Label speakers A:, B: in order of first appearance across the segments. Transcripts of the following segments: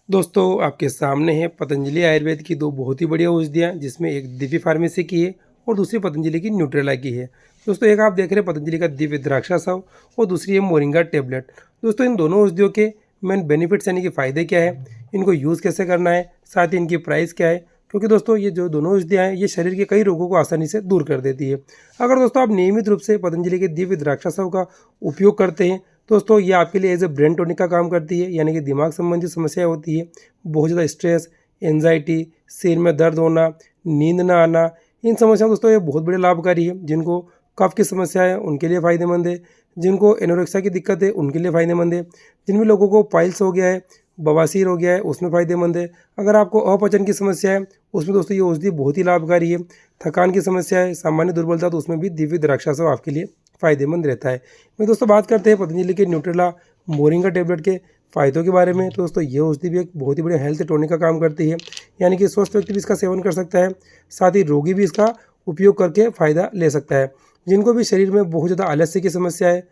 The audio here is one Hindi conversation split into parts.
A: दोस्तों आपके सामने है पतंजलि आयुर्वेद की दो बहुत ही बढ़िया औषधियाँ, जिसमें एक दिव्य फार्मेसी की है और दूसरी पतंजलि की न्यूट्रेला की है। दोस्तों एक आप देख रहे हैं पतंजलि का दिव्य द्राक्षा साव और दूसरी है मोरिंगा टेबलेट। दोस्तों इन दोनों औषधियों के मेन बेनिफिट्स यानी कि फ़ायदे क्या है, इनको यूज़ कैसे करना है, साथ ही इनकी प्राइस क्या है। क्योंकि दोस्तों ये जो दोनों औषधियाँ हैं ये शरीर के कई रोगों को आसानी से दूर कर देती है। अगर दोस्तों आप नियमित रूप से पतंजलि के दिव्य द्राक्षा साव का उपयोग करते हैं, दोस्तों ये आपके लिए एज ए ब्रेन टॉनिक का काम करती है, यानी कि दिमाग संबंधी समस्याएं होती है, बहुत ज़्यादा स्ट्रेस, एंजाइटी, सिर में दर्द होना, नींद ना आना, इन समस्याओं दोस्तों ये बहुत बड़े लाभकारी है। जिनको कफ की समस्या है उनके लिए फ़ायदेमंद है, जिनको एनोरेक्सिया की दिक्कत है उनके लिए फ़ायदेमंद है, जिन भी लोगों को पाइल्स हो गया है, बवासीर हो गया है उसमें फ़ायदेमंद है। अगर आपको अपचन की समस्या है उसमें दोस्तों ये औषधि बहुत ही लाभकारी है। थकान की समस्या है, सामान्य दुर्बलता, तो उसमें भी दिव्य द्राक्षास्व आपके लिए फ़ायदेमंद रहता है। मैं दोस्तों बात करते हैं पतंजलि के न्यूट्रेला मोरिंगा टेबलेट के फ़ायदों के बारे में। तो दोस्तों ये औषधि भी एक बहुत ही बढ़िया हेल्थ टॉनिक का काम करती है, यानी कि स्वस्थ व्यक्ति भी इसका सेवन कर सकता है, साथ ही रोगी भी इसका उपयोग करके फ़ायदा ले सकता है। जिनको भी शरीर में बहुत ज़्यादा आलस्य की समस्या है,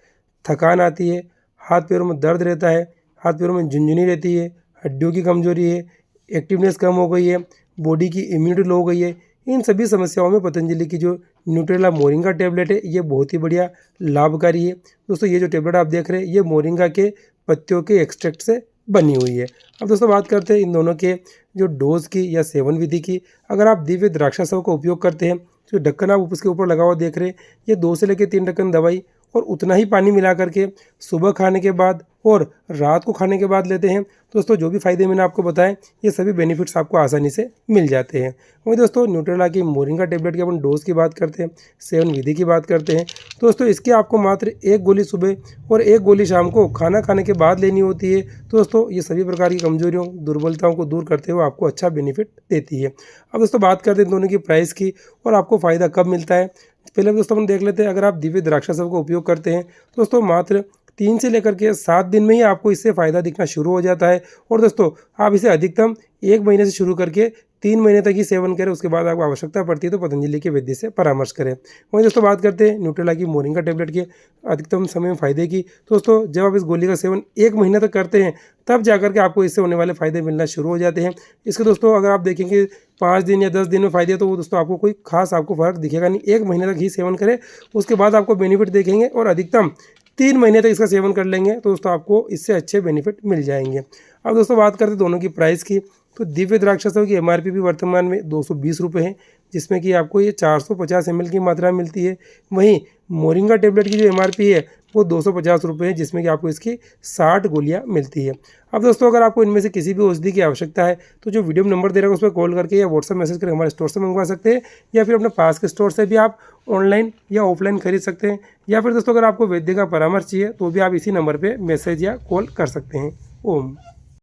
A: थकान आती है, हाथ पैरों में दर्द रहता है, हाथ पैरों में झुनझुनी रहती है, हड्डियों की कमजोरी है, एक्टिवनेस कम हो गई है, बॉडी की इम्यूनिटी लो हो गई है, इन सभी समस्याओं में पतंजलि की जो न्यूट्रेला मोरिंगा टेबलेट है ये बहुत ही बढ़िया लाभकारी है। दोस्तों ये जो टेबलेट आप देख रहे हैं ये मोरिंगा के पत्तियों के एक्सट्रैक्ट से बनी हुई है। अब दोस्तों बात करते हैं इन दोनों के जो डोज की या सेवन विधि की। अगर आप दिव्य द्राक्षास्व का उपयोग करते हैं, जो ढक्कन आप उसके ऊपर लगा हुआ देख रहे हैं, ये 2 से लेकर 3 ढक्कन दवाई और उतना ही पानी मिला करके सुबह खाने के बाद और रात को खाने के बाद लेते हैं। दोस्तों जो भी फ़ायदे मैंने आपको बताएं ये सभी बेनिफिट्स आपको आसानी से मिल जाते हैं। वही दोस्तों न्यूट्रेला की मोरिंगा टेबलेट की अपन डोज की बात करते हैं, सेवन विधि की बात करते हैं। दोस्तों इसकी आपको मात्र 1 गोली सुबह और 1 गोली शाम को खाना खाने के बाद लेनी होती है। तो दोस्तों ये सभी प्रकार की कमजोरियों, दुर्बलताओं को दूर करते हुए आपको अच्छा बेनिफिट देती है। अब दोस्तों बात करते हैं दोनों की प्राइस की और आपको फ़ायदा कब मिलता है। पहले दोस्तों हम देख लेते हैं, अगर आप दिव्य द्राक्षास्व का उपयोग करते हैं दोस्तों मात्र 3 से लेकर के 7 दिन में ही आपको इससे फ़ायदा दिखना शुरू हो जाता है। और दोस्तों आप इसे अधिकतम 1 महीने से शुरू करके 3 महीने तक ही सेवन करें, उसके बाद आपको आवश्यकता पड़ती है तो पतंजलि के वैद्य से परामर्श करें। वहीं दोस्तों बात करते हैं न्यूट्रेला की मोरिंगा टेबलेट के अधिकतम समय में फ़ायदे की। दोस्तों जब आप इस गोली का सेवन 1 महीने तक करते हैं तब जाकर के आपको इससे होने वाले फ़ायदे मिलना शुरू हो जाते हैं। इसके दोस्तों अगर आप देखेंगे 5 दिन या 10 दिन में फ़ायदे, तो वो दोस्तों आपको कोई खास आपको फ़र्क दिखेगा नहीं। 1 महीने तक ही सेवन करें, उसके बाद आपको बेनिफिट देखेंगे और अधिकतम 3 महीने तक इसका सेवन कर लेंगे तो दोस्तों आपको इससे अच्छे बेनिफिट मिल जाएंगे। अब दोस्तों बात करते हैं दोनों की प्राइस की। तो दिव्य द्राक्षास्व की एमआरपी भी वर्तमान में 220 रुपये है, जिसमें कि आपको ये 450 ml की मात्रा मिलती है। वहीं मोरिंगा टेबलेट की जो एमआरपी है वो 250 रुपये है, जिसमें कि आपको इसकी 60 गोलियां मिलती है। अब दोस्तों अगर आपको इनमें से किसी भी औषधि की आवश्यकता है तो जो वीडियो में नंबर दे रहा है उस पर कॉल करके या व्हाट्सएप मैसेज करके हमारे स्टोर से मंगवा सकते हैं, या फिर अपने पास के स्टोर से भी आप ऑनलाइन या ऑफलाइन खरीद सकते हैं। या फिर दोस्तों अगर आपको वैद्य का परामर्श चाहिए तो भी आप इसी नंबर पर मैसेज या कॉल कर सकते हैं। ओम।